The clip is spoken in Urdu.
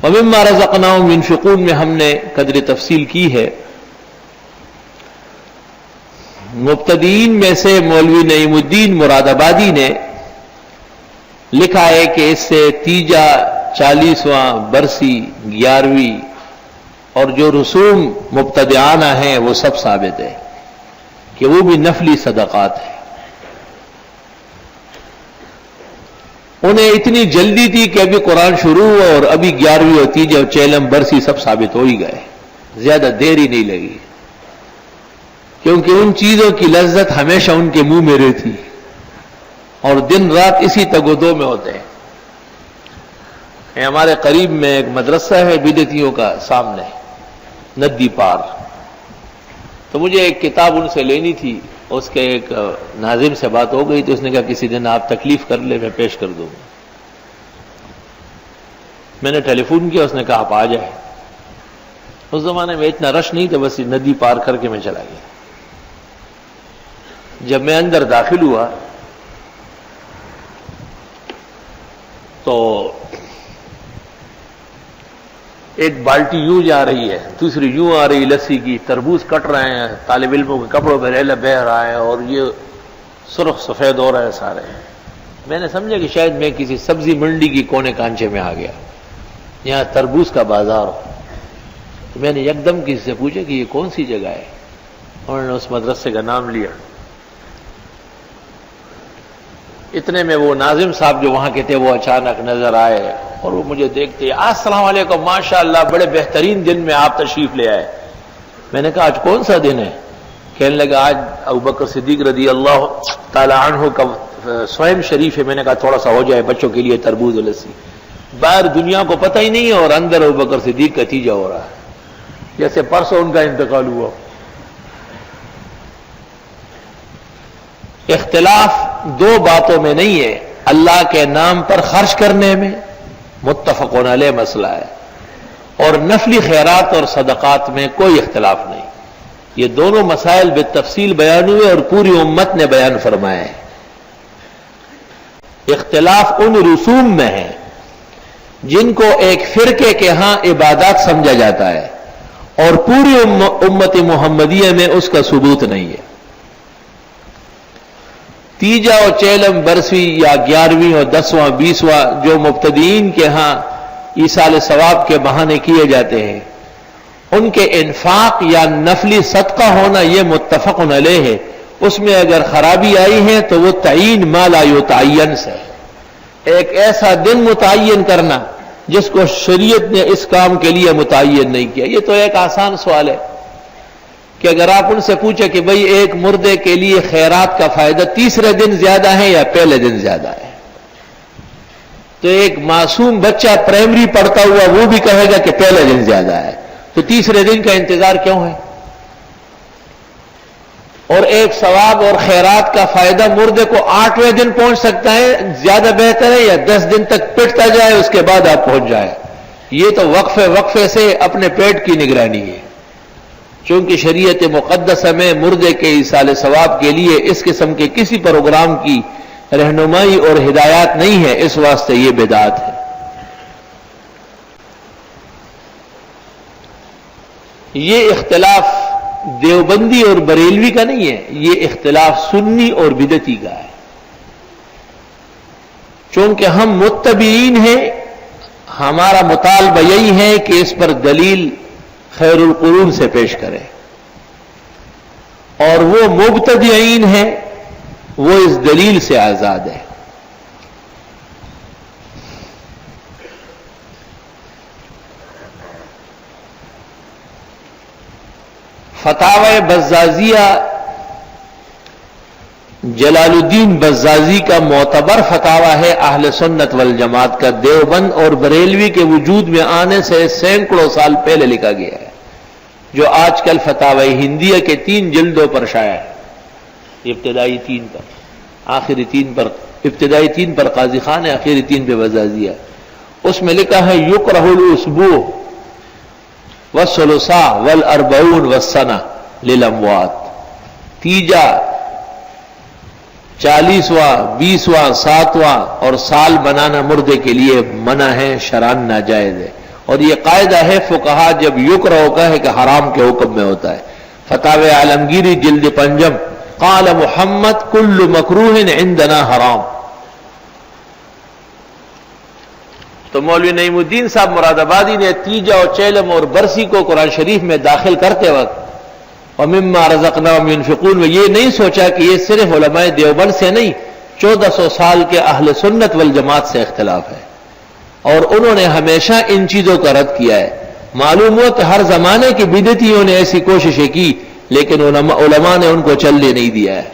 وَمِمَّا رَزَقْنَاهُمْ يُنْفِقُونَ میں ہم نے قدر تفصیل کی ہے. مبتدئین میں سے مولوی نعیم الدین مراد آبادی نے لکھا ہے کہ اس سے تیجا 40واں برسی 11ویں اور جو رسوم مبتدعانہ ہیں وہ سب ثابت ہے کہ وہ بھی نفلی صدقات ہیں. انہیں اتنی جلدی تھی کہ ابھی قرآن شروع ہوا اور ابھی 11ویں اور تیجا اور چیلم برسی سب ثابت ہو ہی گئے، زیادہ دیر ہی نہیں لگی، کیونکہ ان چیزوں کی لذت ہمیشہ ان کے منہ میں رہتی اور دن رات اسی تگودو میں ہوتے ہیں. ہمارے قریب میں ایک مدرسہ ہے بدعتیوں کا سامنے ندی پار، تو مجھے ایک کتاب ان سے لینی تھی. اس کے ایک ناظم سے بات ہو گئی تو اس نے کہا کسی دن آپ تکلیف کر لیں میں پیش کر دوں گا. میں نے ٹیلی فون کیا، اس نے کہا آپ آ جائیں. اس زمانے میں اتنا رش نہیں تھا، بس ندی پار کر کے میں چلا گیا. جب میں اندر داخل ہوا تو ایک بالٹی یوں جا رہی ہے، دوسری یوں آ رہی لسی کی، تربوز کٹ رہے ہیں، طالب علموں کے کپڑوں پہ ریلا بہ رہا ہے اور یہ سرخ سفید ہو رہا ہے سارے. میں نے سمجھا کہ شاید میں کسی سبزی منڈی کی کونے کانچے میں آ گیا، یہاں تربوز کا بازار ہو. تو میں نے یکدم کسی سے پوچھا کہ یہ کون سی جگہ ہے، انہوں نے اس مدرسے کا نام لیا. اتنے میں وہ ناظم صاحب جو وہاں کے تھے وہ اچانک نظر آئے اور وہ مجھے دیکھتے، السلام علیکم، ماشاءاللہ بڑے بہترین دن میں آپ تشریف لے آئے. میں نے کہا آج کون سا دن ہے؟ کہنے لگا آج ابوبکر صدیق رضی اللہ تعالی عنہ کا سوئم شریف ہے. میں نے کہا تھوڑا سا ہو جائے بچوں کے لیے تربوز و لسی. باہر دنیا کو پتہ ہی نہیں ہے اور اندر ابوبکر صدیق کا تیجا ہو رہا ہے، جیسے پرسوں ان کا انتقال ہوا. اختلاف دو باتوں میں نہیں ہے، اللہ کے نام پر خرچ کرنے میں متفقون علیہ مسئلہ ہے، اور نفلی خیرات اور صدقات میں کوئی اختلاف نہیں. یہ دونوں مسائل بالتفصیل بیان ہوئے اور پوری امت نے بیان فرمائے. اختلاف ان رسوم میں ہے جن کو ایک فرقے کے ہاں عبادات سمجھا جاتا ہے اور پوری امت محمدیہ میں اس کا ثبوت نہیں ہے. تیجا اور چیلم برسویں یا 11ویں اور 10واں 20واں جو مبتدئین کے ہاں ایصال ثواب کے بہانے کیے جاتے ہیں، ان کے انفاق یا نفلی صدقہ ہونا یہ متفق علیہ ہے. اس میں اگر خرابی آئی ہے تو وہ تعین ما لا یتعین سے، ایک ایسا دن متعین کرنا جس کو شریعت نے اس کام کے لیے متعین نہیں کیا. یہ تو ایک آسان سوال ہے کہ اگر آپ ان سے پوچھیں کہ بھئی ایک مردے کے لیے خیرات کا فائدہ تیسرے دن زیادہ ہے یا پہلے دن زیادہ ہے، تو ایک معصوم بچہ پرائمری پڑھتا ہوا وہ بھی کہے گا کہ پہلے دن زیادہ ہے، تو تیسرے دن کا انتظار کیوں ہے؟ اور ایک ثواب اور خیرات کا فائدہ مردے کو 8ویں دن پہنچ سکتا ہے، زیادہ بہتر ہے یا 10 دن تک پٹتا جائے اس کے بعد آپ پہنچ جائے. یہ تو وقفے سے اپنے پیٹ کی نگرانی ہے. چونکہ شریعت مقدسہ میں مردے کے ایصال ثواب کے لیے اس قسم کے کسی پروگرام کی رہنمائی اور ہدایات نہیں ہے، اس واسطے یہ بدعت ہے. یہ اختلاف دیوبندی اور بریلوی کا نہیں ہے، یہ اختلاف سنی اور بدعتی کا ہے. چونکہ ہم متبعین ہیں، ہمارا مطالبہ یہی ہے کہ اس پر دلیل خیر القرون سے پیش کریں، اور وہ مبتدعین ہیں وہ اس دلیل سے آزاد ہے. فتاوی بزازیہ جلال الدین بزازی کا معتبر فتاوی ہے اہل سنت والجماعت کا، دیوبند اور بریلوی کے وجود میں آنے سے سینکڑوں سال پہلے لکھا گیا ہے، جو آج کل فتاوی ہندیہ کے 3 جلدوں پر شائع ہے. ابتدائی 3 پر، آخری 3 پر، ابتدائی 3 پر قاضی خان ہے، آخری 3 پہ بزازیہ. اس میں لکھا ہے یکرہ الاسبوع والثلثاء والاربعون والسنہ للاموات. تیجا 40واں 20واں 7واں اور سال بنانا مردے کے لیے منع ہے، شرعاً ناجائز ہے. اور یہ قاعدہ ہے فقہا جب یکرہ کا ہے کہ حرام کے حکم میں ہوتا ہے. فتاوی عالمگیری جلد 5 قال محمد کل مکروہ عندنا حرام. تو مولوی نعیم الدین صاحب مراد آبادی نے تیجا اور چیلم اور برسی کو قرآن شریف میں داخل کرتے وقت وَمِمَّا رَزَقْنَاهُمْ يُنْفِقُونَ میں یہ نہیں سوچا کہ یہ صرف علماء دیوبند سے نہیں 1400 سال کے اہل سنت والجماعت سے اختلاف ہے، اور انہوں نے ہمیشہ ان چیزوں کا رد کیا ہے. معلوم ہوا کہ ہر زمانے کے بدعتیوں نے ایسی کوششیں کی لیکن علماء نے ان کو چلنے نہیں دیا ہے.